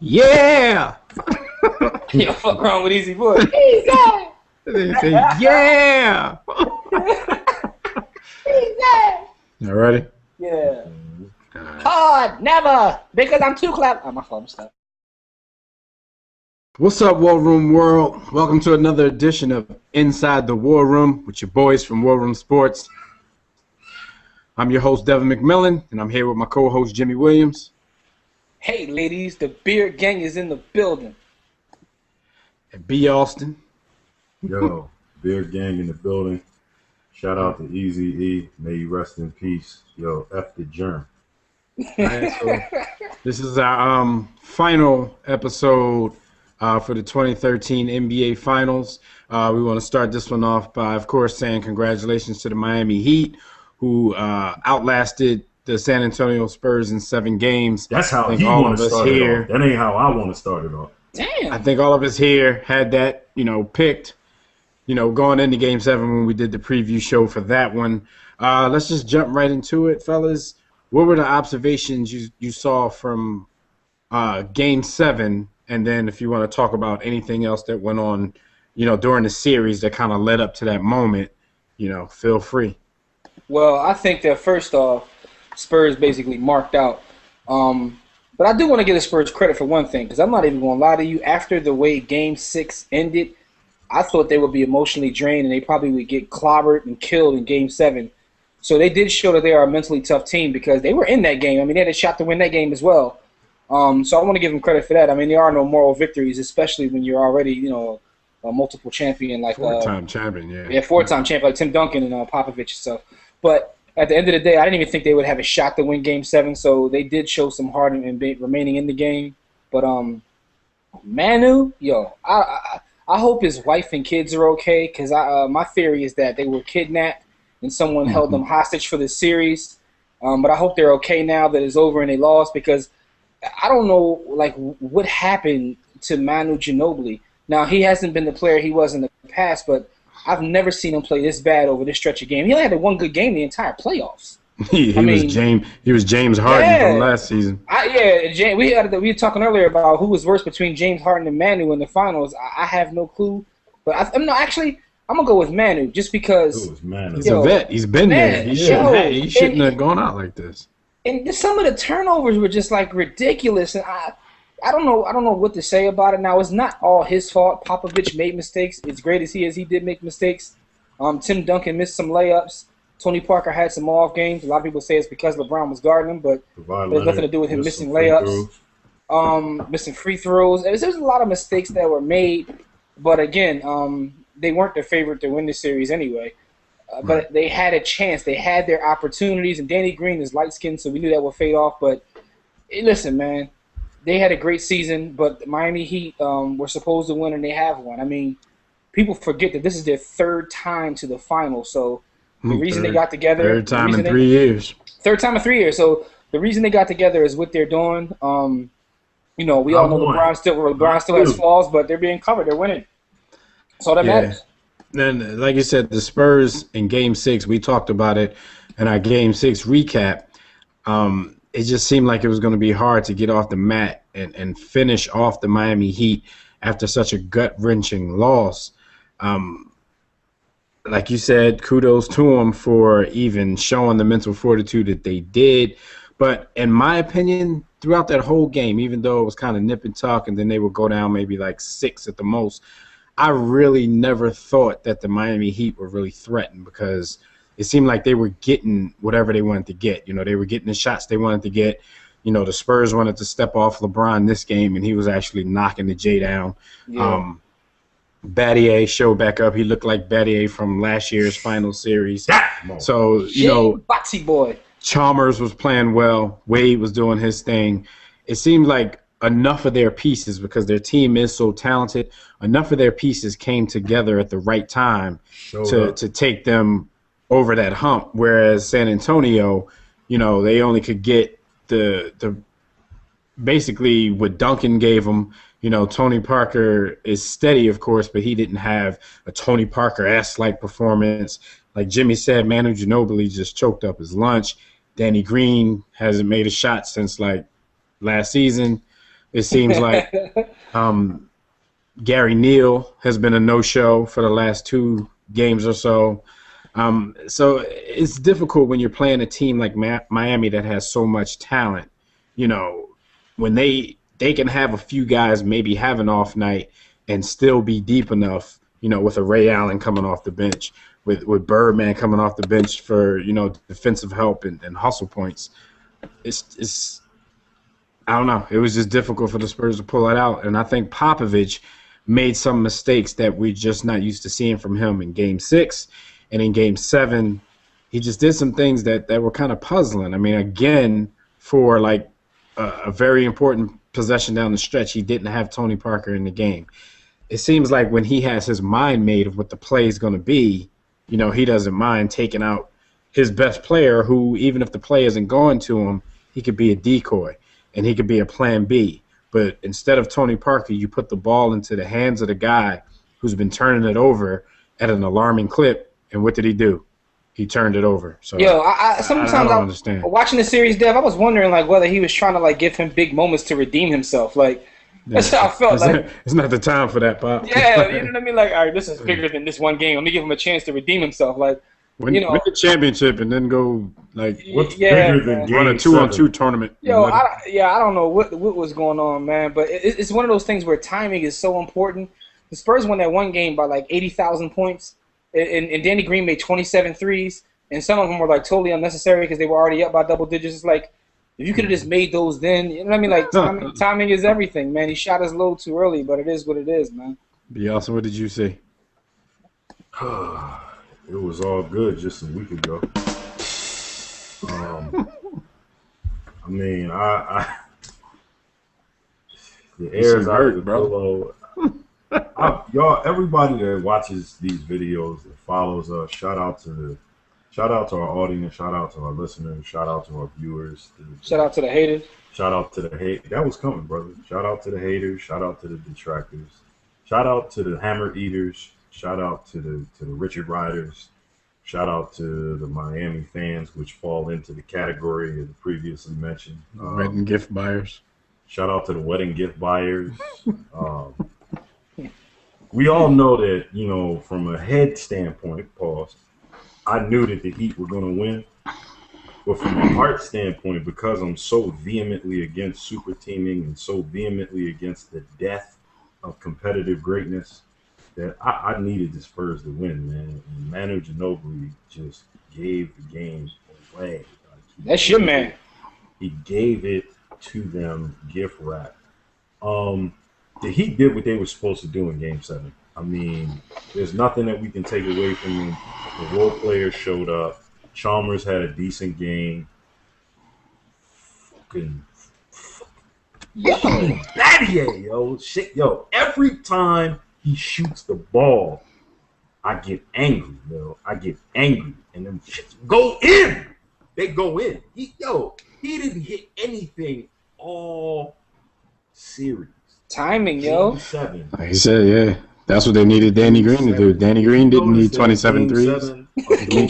Yeah. Yo, fuck wrong with Easy Boy? Easy. They say yeah. You ready? Yeah. Alright. Hard, never, because I'm too clever. Oh, my phone stuff. What's up, War Room World? Welcome to another edition of Inside the War Room with your boys from War Room Sports. I'm your host, Devin McMillan, and I'm here with my co-host, Jimmy Williams. Hey, ladies, the beard gang is in the building. And B. Austin. Yo, Beard Gang in the building. Shout out to Easy E. May you rest in peace. Yo, F the germ. Right, so this is our final episode for the 2013 NBA Finals. We want to start this one off by, of course, saying congratulations to the Miami Heat, who outlasted the San Antonio Spurs in 7 games. That's how I think he all want of to us start here. it off. That ain't how I want to start it off. Damn. I think all of us here had that, picked, going into Game 7 when we did the preview show for that one. Let's just jump right into it, fellas. What were the observations you saw from Game 7? And then if you want to talk about anything else that went on, during the series that kind of led up to that moment, feel free. Well, I think that first off, Spurs basically marked out. But I do want to give the Spurs credit for one thing, because I'm not even going to lie to you. After the way Game 6 ended, I thought they would be emotionally drained and they probably would get clobbered and killed in Game 7. So they did show that they are a mentally tough team because they were in that game. I mean, they had a shot to win that game as well. So I want to give them credit for that. I mean, there are no moral victories, especially when you're already, a multiple champion like Four-time champion, yeah. Yeah, four-time champion like Tim Duncan and Popovich and stuff. But at the end of the day, I didn't even think they would have a shot to win Game 7. So they did show some heart in remaining in the game. But Manu, I hope his wife and kids are okay because my theory is that they were kidnapped and someone held them hostage for this series. But I hope they're okay now that it's over and they lost because I don't know what happened to Manu Ginobili. Now, he hasn't been the player he was in the past, but I've never seen him play this bad over this stretch of game. He only had one good game the entire playoffs. He was James Harden from last season. We were talking earlier about who was worse between James Harden and Manu in the finals. I have no clue, but I'm gonna go with Manu just because he's a vet. He's been there. He shouldn't have gone out like this. And some of the turnovers were just ridiculous, and I don't know what to say about it. Now, it's not all his fault. Popovich made mistakes. As great as he is, he did make mistakes. Tim Duncan missed some layups. Tony Parker had some off games. A lot of people say it's because LeBron was guarding him, but it has nothing to do with him missing layups, missing free throws. There's a lot of mistakes that were made, but again, they weren't the favorite to win the series anyway. But they had a chance. They had their opportunities, and Danny Green is light-skinned, so we knew that would fade off. But listen, man, they had a great season, but the Miami Heat were supposed to win, and they have won. I mean, people forget that this is their third time to the final, so the reason they got together – Third time in 3 years. Third time in 3 years. So the reason they got together is what they're doing. We all know LeBron still has flaws, but they're being covered. They're winning. That's all that matters. Then, like you said, the Spurs in Game 6, we talked about it in our Game 6 recap. It just seemed like it was going to be hard to get off the mat and finish off the Miami Heat after such a gut-wrenching loss. Like you said, kudos to them for even showing the mental fortitude that they did. But in my opinion, throughout that whole game, even though it was kind of nip and tuck and then they would go down maybe 6 at the most, I really never thought that the Miami Heat were really threatened because it seemed like they were getting whatever they wanted to get. They were getting the shots they wanted to get. The Spurs wanted to step off LeBron this game, and he was actually knocking the J down. Yeah. Battier showed back up. He looked like Battier from last year's final series. So, Batsy boy. Chalmers was playing well. Wade was doing his thing. It seemed like enough of their pieces, because their team is so talented, enough of their pieces came together at the right time to take them over that hump. Whereas San Antonio, they only could get the basically what Duncan gave them. Tony Parker is steady, of course, but he didn't have a Tony Parker-esque performance. Like Jimmy said, Manu Ginobili just choked up his lunch. Danny Green hasn't made a shot since last season. It seems like Gary Neal has been a no-show for the last 2 games or so. So it's difficult when you're playing a team like Miami that has so much talent. You know, when they can have a few guys maybe have an off night and still be deep enough, you know, with a Ray Allen coming off the bench, with Birdman coming off the bench for, you know, defensive help and hustle points. It's I don't know. It was just difficult for the Spurs to pull it out. And I think Popovich made some mistakes that we're just not used to seeing from him in Game 6. And in Game 7, he just did some things that were kind of puzzling. I mean, again, for like a very important possession down the stretch, he didn't have Tony Parker in the game. It seems like when he has his mind made of what the play is going to be, you know, he doesn't mind taking out his best player who, even if the play isn't going to him, he could be a decoy and he could be a plan B. But instead of Tony Parker, you put the ball into the hands of the guy who's been turning it over at an alarming clip. And what did he do? He turned it over. So Yo, sometimes I don't understand. Watching the series, Dev, I was wondering like whether he was trying to like give him big moments to redeem himself. Like that's how I felt. It's not the time for that, Pop. Yeah, you know what I mean. Like, all right, this is bigger than this one game. Let me give him a chance to redeem himself. Like, win the championship and then go like what's bigger than run a 2-on-2 tournament. Yo, I don't know what was going on, man. But it's one of those things where timing is so important. The Spurs won that one game by like 80,000 points. And Danny Green made 27 threes, and some of them were like totally unnecessary because they were already up by double digits. It's like if you could have just made those then, you know what I mean? Like timing is everything, man. He shot his load too early, but it is what it is, man. Bielsa, what did you see? It was all good just a week ago. I mean, the air's out of the pillow. Y'all, everybody that watches these videos, that follows us, shout out to our audience, shout out to our listeners, shout out to our viewers. Shout out to the haters. Shout out to the hate. That was coming, brother. Shout out to the haters. Shout out to the detractors. Shout out to the hammer eaters. Shout out to the Richard Riders. Shout out to the Miami fans, which fall into the category of the previously mentioned. Wedding gift buyers. Shout out to the wedding gift buyers. We all know that, you know, from a head standpoint, pause, I knew that the Heat were going to win. But from a heart standpoint, because I'm so vehemently against super teaming and so vehemently against the death of competitive greatness, that I needed the Spurs to win, man. And Manu Ginobili just gave the game away. That's your man. He gave it to them gift wrap. The Heat did what they were supposed to do in Game 7. I mean, there's nothing that we can take away from them. The role players showed up. Chalmers had a decent game. Fucking Battier, yo. Shit, yo. Every time he shoots the ball, I get angry, yo. I get angry. And them shits go in. They go in. He didn't hit anything all series. Timing, yo. Like he said, yeah. That's what they needed Danny Green to do. Danny Green didn't need 27 threes. He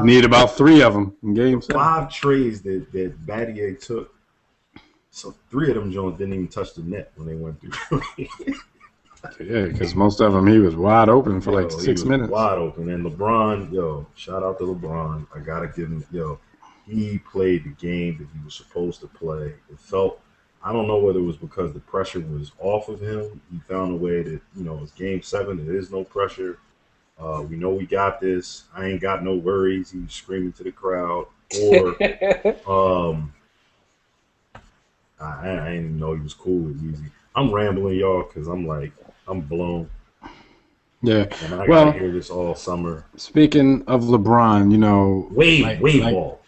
needed about 3 of them in Game 7. 5 trays that Battier took. So 3 of them Jones didn't even touch the net when they went through. Yeah, because most of them he was wide open for like 6 minutes. Wide open. And LeBron, shout out to LeBron. I got to give him, he played the game that he was supposed to play. It felt, I don't know whether it was because the pressure was off of him. He found a way that, it's Game 7. There is no pressure. We know we got this. I ain't got no worries. He was screaming to the crowd. Or I didn't even know he was cool with Yeezy. I'm rambling, y'all, because I'm blown. Yeah. And I got to hear this all summer. Speaking of LeBron, wave ball.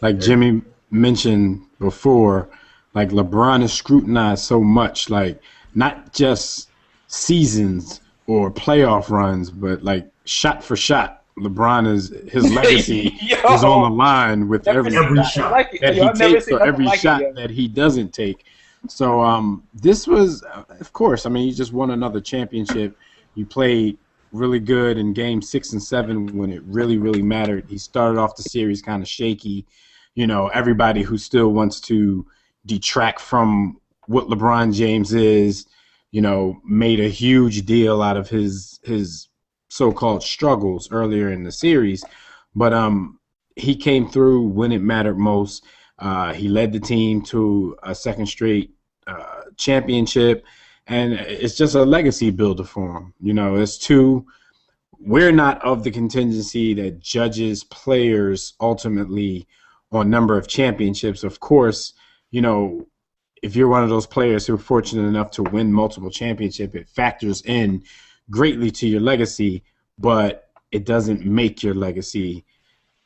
Like Jimmy mentioned before, like LeBron is scrutinized so much, like not just seasons or playoff runs, but like shot for shot. LeBron his legacy is on the line with every shot that he takes or every shot that he doesn't take. So this was, of course, I mean, you just won another championship. You played really good in Game 6 and 7 when it really, really mattered. He started off the series kind of shaky. Everybody who still wants to detract from what LeBron James is, made a huge deal out of his so-called struggles earlier in the series. But he came through when it mattered most. He led the team to a second straight championship, and it's just a legacy builder for him. We're not of the contingency that judges players ultimately on number of championships. Of course, if you're one of those players who are fortunate enough to win multiple championships, it factors in greatly to your legacy, but it doesn't make your legacy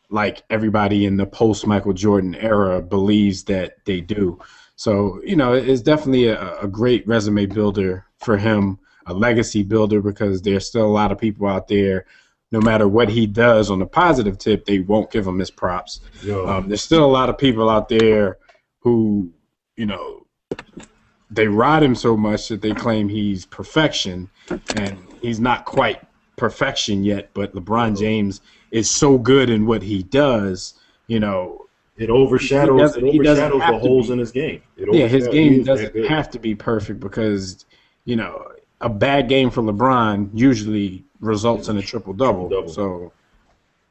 like everybody in the post-Michael Jordan era believes that they do. So, it's definitely a great resume builder for him, a legacy builder, because there's still a lot of people out there, no matter what he does on the positive tip, they won't give him his props. There's still a lot of people out there who, they ride him so much that they claim he's perfection, and he's not quite perfection yet, but LeBron James is so good in what he does, it overshadows the holes in his game. His game doesn't have to be perfect because, a bad game for LeBron usually results in a triple-double. So,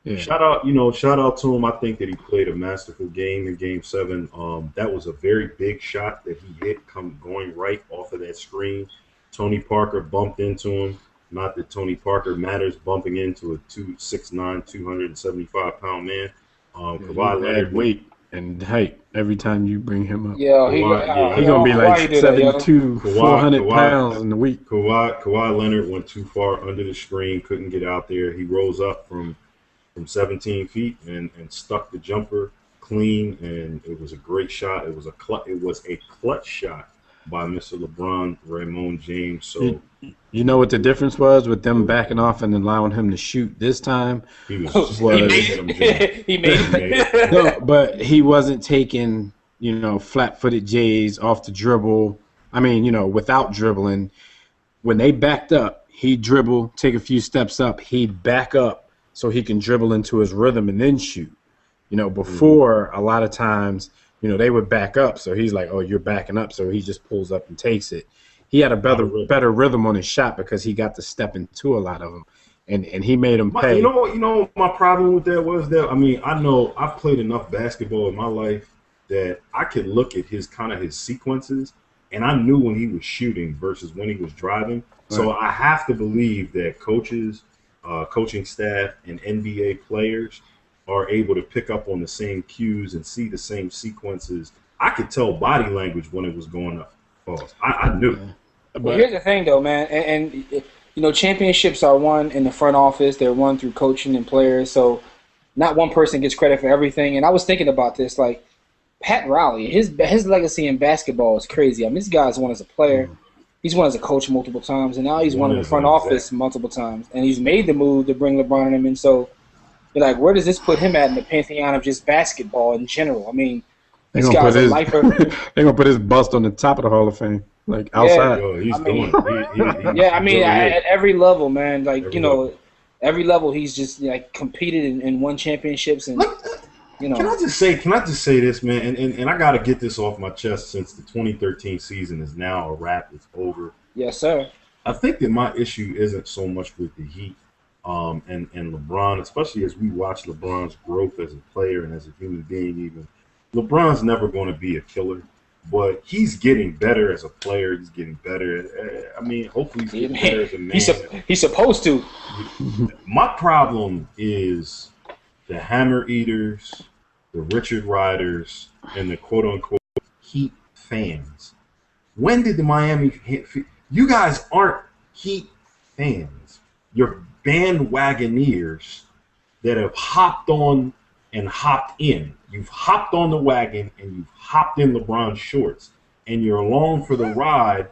yeah. Shout out to him. I think that he played a masterful game in Game 7. That was a very big shot that he hit going right off of that screen. Tony Parker bumped into him. Not that Tony Parker matters, bumping into a 6'9", 275-pound man. Kawhi Leonard weight and height every time you bring him up. Yeah, he's gonna be like 72, 400 pounds in the week. Kawhi Leonard went too far under the screen, couldn't get out there. He rose up from 17 feet and stuck the jumper clean, and it was a great shot. It was a clutch shot by Mr. LeBron Raymond James. So you know what the difference was with them backing off and allowing him to shoot this time? He made it. No, but he wasn't taking, flat-footed J's off the dribble. I mean, without dribbling. When they backed up, he'd dribble, take a few steps up, he'd back up so he can dribble into his rhythm and then shoot. Before, a lot of times, they would back up. So he's like, oh, you're backing up. So he just pulls up and takes it. He had a better rhythm on his shot because he got to step into a lot of them. And he made them pay. My problem with that was that, I know I've played enough basketball in my life that I could look at his sequences, and I knew when he was shooting versus when he was driving. Right. So I have to believe that coaches, coaching staff, and NBA players are able to pick up on the same cues and see the same sequences. I could tell body language when it was going up. I knew. But here's the thing, though, man, and championships are won in the front office. They're won through coaching and players. So not one person gets credit for everything. And I was thinking about this, like Pat Riley, his legacy in basketball is crazy. This guy's won as a player. He's won as a coach multiple times, and now he's won in the front office multiple times. And he's made the move to bring LeBron and him in. So you're like, where does this put him at in the pantheon of just basketball in general? This guy's a lifer. They're going to put his bust on the top of the Hall of Fame, like outside. At every level, man. Every level he's just competed and won championships. And Can I just say this, man? And I got to get this off my chest since the 2013 season is now a wrap. It's over. Yes, sir. I think that my issue isn't so much with the Heat. And LeBron, especially as we watch LeBron's growth as a player and as a human being even, LeBron's never going to be a killer, but he's getting better as a player. He's getting better. Hopefully he's getting better as a man. He's supposed to. My problem is the Hammer Eaters, the Richard Riders, and the quote-unquote Heat fans. When did the Miami Heat – you guys aren't Heat fans. You're bandwagoneers that have hopped on and hopped in. You've hopped on the wagon and you've hopped in LeBron's shorts, and you're along for the ride.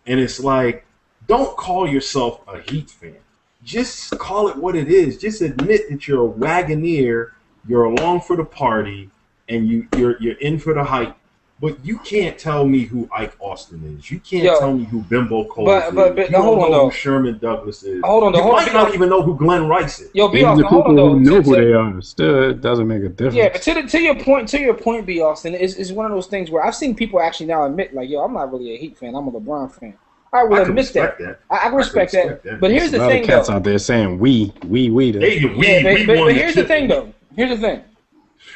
And it's like, don't call yourself a Heat fan. Just call it what it is. Just admit that you're a wagoneer. You're along for the party, and you're in for the hype. But you can't tell me who Ike Austin is. You can't Yo, tell me who Bimbo Cole but is. but You hold don't on know though. who Sherman Douglas is. Hold on though. You Hold on. might not even know who Glenn Rice is. Yo, B. Even the Austin, hold on people who though. know who they are, still it doesn't make a Yeah, difference. but to your point, B. Austin is one of those things where I've seen people actually now admit, like, yo, I'm not really a Heat fan. I'm a LeBron fan. I will I can admit that. respect that. I can respect that. But There's here's a the lot of thing, cats though. out there saying we. Though. Hey, Yeah, we but won the here's the chip. thing, though. Here's the thing.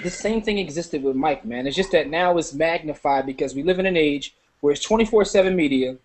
The same thing existed with Mike, man. It's just that now it's magnified because we live in an age where it's 24/7 media,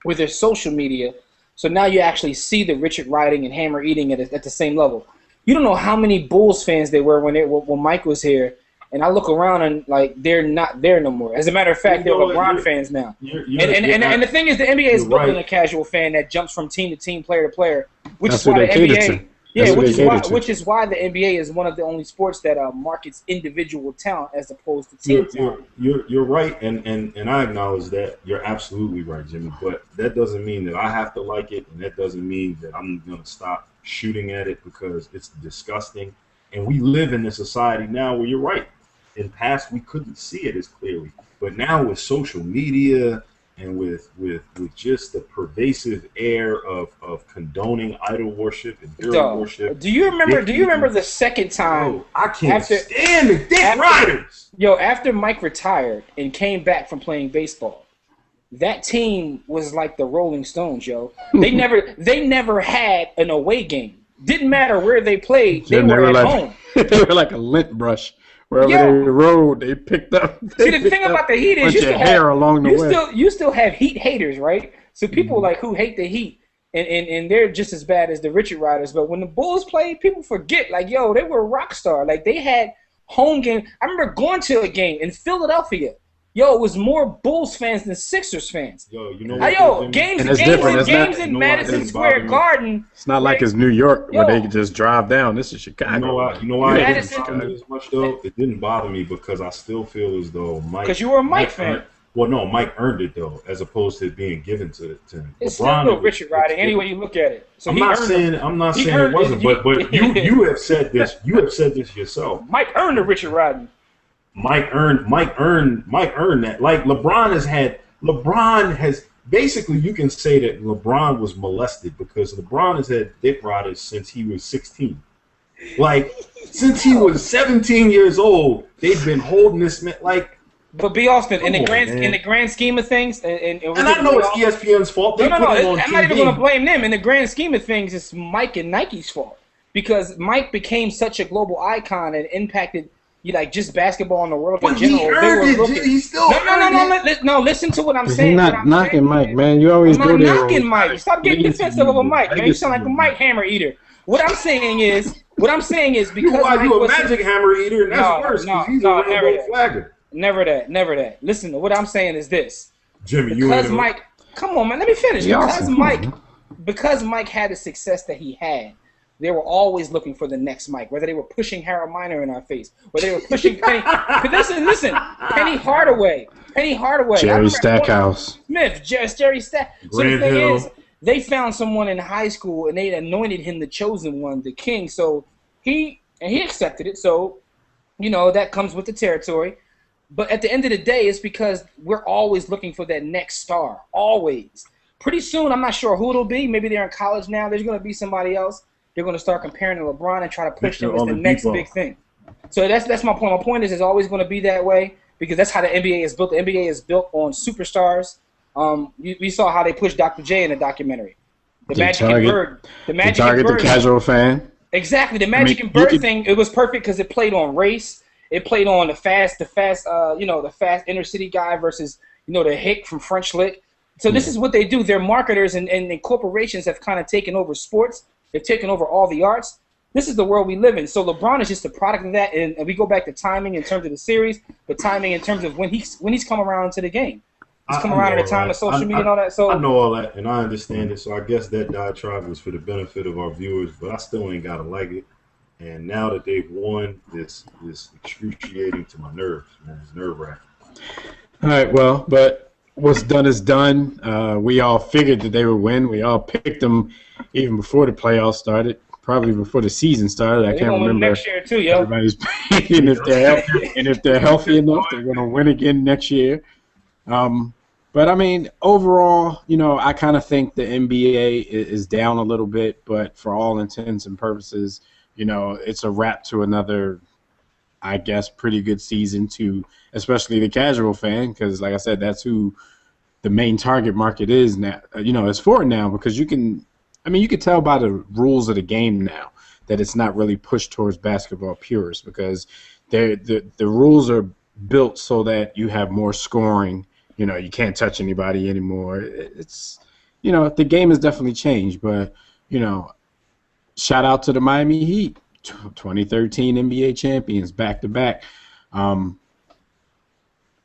where there's social media. So now you actually see the Richard riding and Hammer eating at the same level. You don't know how many Bulls fans there were when Mike was here, and I look around and like they're not there no more. As a matter of fact, they're LeBron fans now. And the thing is, the NBA is built on a casual fan that jumps from team to team, player to player, which That's is why what the they cater NBA. to. Yeah, That's what which they cater to. is why the NBA is one of the only sports that markets individual talent as opposed to team talent. You're right, and I acknowledge that. You're absolutely right, Jimmy. But that doesn't mean that I have to like it, and that doesn't mean that I'm going to stop shooting at it because it's disgusting. And we live in a society now where you're right. In past, we couldn't see it as clearly, but now with social media and with just the pervasive air of condoning idol worship and hero worship. Do you remember the second time? Oh, I can't stand the Dick Riders. Yo, after Mike retired and came back from playing baseball, that team was like the Rolling Stones, yo. They never had an away game. Didn't matter where they played, they were at home. They were like a lint brush. Wherever they rode, they picked up. See, the thing about the Heat is you still have Heat haters, right? So people like who hate the Heat, and they're just as bad as the Richard Riders. But when the Bulls played, people forget, like, yo, they were rock star. Like, they had home game. I remember going to a game in Philadelphia. Yo, it was more Bulls fans than Sixers fans. Yo, you know what? Games in Madison Square Garden. It's not like it's New York where they could just drive down. This is Chicago. You know why it didn't bother me as much, though? It didn't bother me because I still feel as though Mike... Because you were a Mike fan. Well, no, Mike earned it, though, as opposed to it being given to him. It's still Richard riding any way you look at it. So I'm not saying it wasn't, but you have said this. You have said this yourself. Mike earned the Richard riding. Mike earned that. Like LeBron has basically, you can say that LeBron was molested because LeBron has had dick riders since he was 16. Like since he was 17 years old, they've been holding this man like. But B. Austin, in the grand scheme of things, and I know it's ESPN's fault. No. I'm not even going to blame them. In the grand scheme of things, it's Mike and Nike's fault because Mike became such a global icon and impacted. Just basketball in the world in general. He earned it. He still no. Listen to what I'm saying. He's not knocking Mike, man. You always I'm go not there. knocking Mike. Stop getting defensive of a Mike, man. You sound like a Mike Hammer eater. What I'm saying is because you a magic hammer eater, and that's worse. He's a rainbow flagger. Never that. Listen, what I'm saying is this. Jimmy, because Mike, come on, man. Let me finish. Because Mike had the success that he had. They were always looking for the next Mike, whether they were pushing Harold Miner in our face, whether they were pushing Penny. Listen, Penny Hardaway. Jerry Stackhouse. Smith, Jerry Stack. So the thing is, they found someone in high school and they anointed him the chosen one, the king. So he accepted it. So, that comes with the territory. But at the end of the day, it's because we're always looking for that next star. Always. Pretty soon, I'm not sure who it'll be. Maybe they're in college now. There's going to be somebody else. They're going to start comparing to LeBron and try to push him as the next big thing. So that's my point. My point is it's always going to be that way because that's how the NBA is built. The NBA is built on superstars. We saw how they pushed Dr. J in the documentary. The Magic and Bird. The casual fan. Exactly. The Magic and Bird thing, it was perfect because it played on race. It played on the fast inner city guy versus, the hick from French Lick. So this is what they do. Their marketers and corporations have kind of taken over sports. They've taken over all the arts. This is the world we live in. So LeBron is just a product of that. And we go back to timing in terms of the series, but timing in terms of when he's come around into the game. He's come around at the time of social media and all that. So I know all that, and I understand it. So I guess that diatribe was for the benefit of our viewers, but I still ain't gotta like it. And now that they've won, this excruciating to my nerves, man. It's nerve-wracking. All right, well, but what's done is done. We all figured that they would win. We all picked them even before the playoffs started. probably before the season started. I They're can't gonna win remember. next year too, yo. Everybody's playing. If they're healthy enough, they're going to win again next year. But I mean, overall, I kind of think the NBA is down a little bit, but for all intents and purposes, it's a wrap to another, I guess, pretty good season to especially the casual fan, because like I said, that's who the main target market is now. It's for now, because you can tell by the rules of the game now that it's not really pushed towards basketball purists, because the rules are built so that you have more scoring. You can't touch anybody anymore. It's, the game has definitely changed, but, shout out to the Miami Heat, 2013 NBA champions, back-to-back.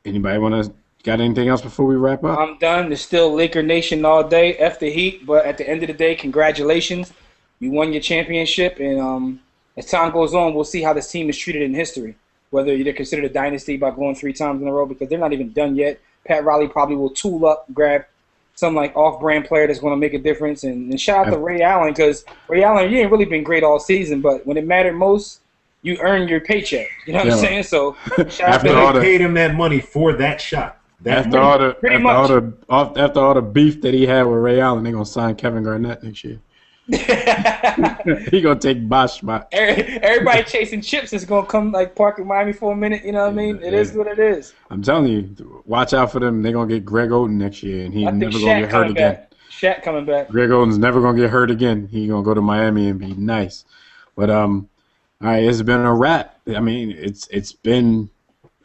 Anybody got anything else before we wrap up? I'm done. There's still Laker Nation all day, F the Heat, but at the end of the day, congratulations. You won your championship, and as time goes on, we'll see how this team is treated in history, whether they're considered a dynasty by going 3 times in a row, because they're not even done yet. Pat Riley probably will tool up, grab some off-brand player that's going to make a difference. And shout out to Ray Allen, because Ray Allen, you ain't really been great all season, but when it mattered most, you earned your paycheck. You know what I'm saying? So shout out to they paid him that money for that shot. After all the beef that he had with Ray Allen, they're gonna sign Kevin Garnett next year. He gonna take Bosh spot. Everybody chasing chips is gonna come park in Miami for a minute. You know what I mean? It is what it is. I'm telling you, watch out for them. They're gonna get Greg Oden next year, and he's never gonna get hurt again. Shaq coming back. Greg Oden's never gonna get hurt again. He's gonna go to Miami and be nice. But all right, it's been a wrap. I mean, it's been,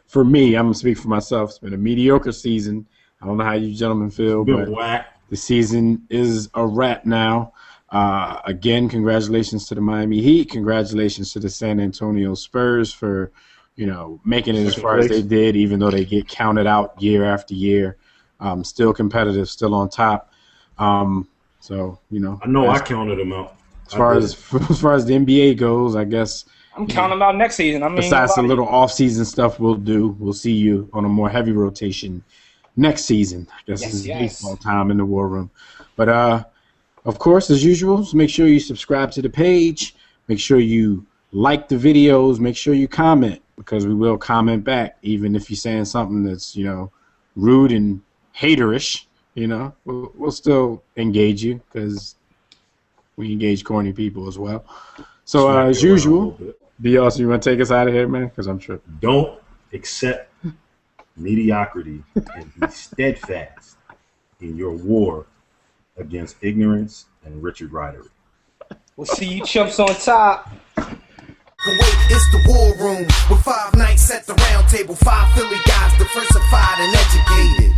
for me, I'm gonna speak for myself. It's been a mediocre season. I don't know how you gentlemen feel, but the season is a wrap now. Again, congratulations to the Miami Heat. Congratulations to the San Antonio Spurs for, making it as far as they did, even though they get counted out year after year. Still competitive, still on top. So, I know I counted them out. As far as the NBA goes, I guess I'm counting them out next season. Besides the little off-season stuff we'll see you on a more heavy rotation next season. I guess it's baseball time in the war room. But of course, as usual, make sure you subscribe to the page. Make sure you like the videos. Make sure you comment, because we will comment back, even if you're saying something that's, rude and haterish. We'll still engage you, because we engage corny people as well. So as usual, D.R., so you want to take us out of here, man? Because I'm tripping. Don't accept mediocrity and be steadfast in your war against ignorance and Richard Ridery. We'll see you chumps on top. Wait, it's the war room with 5 nights at the round table. 5 Philly guys, diversified and educated.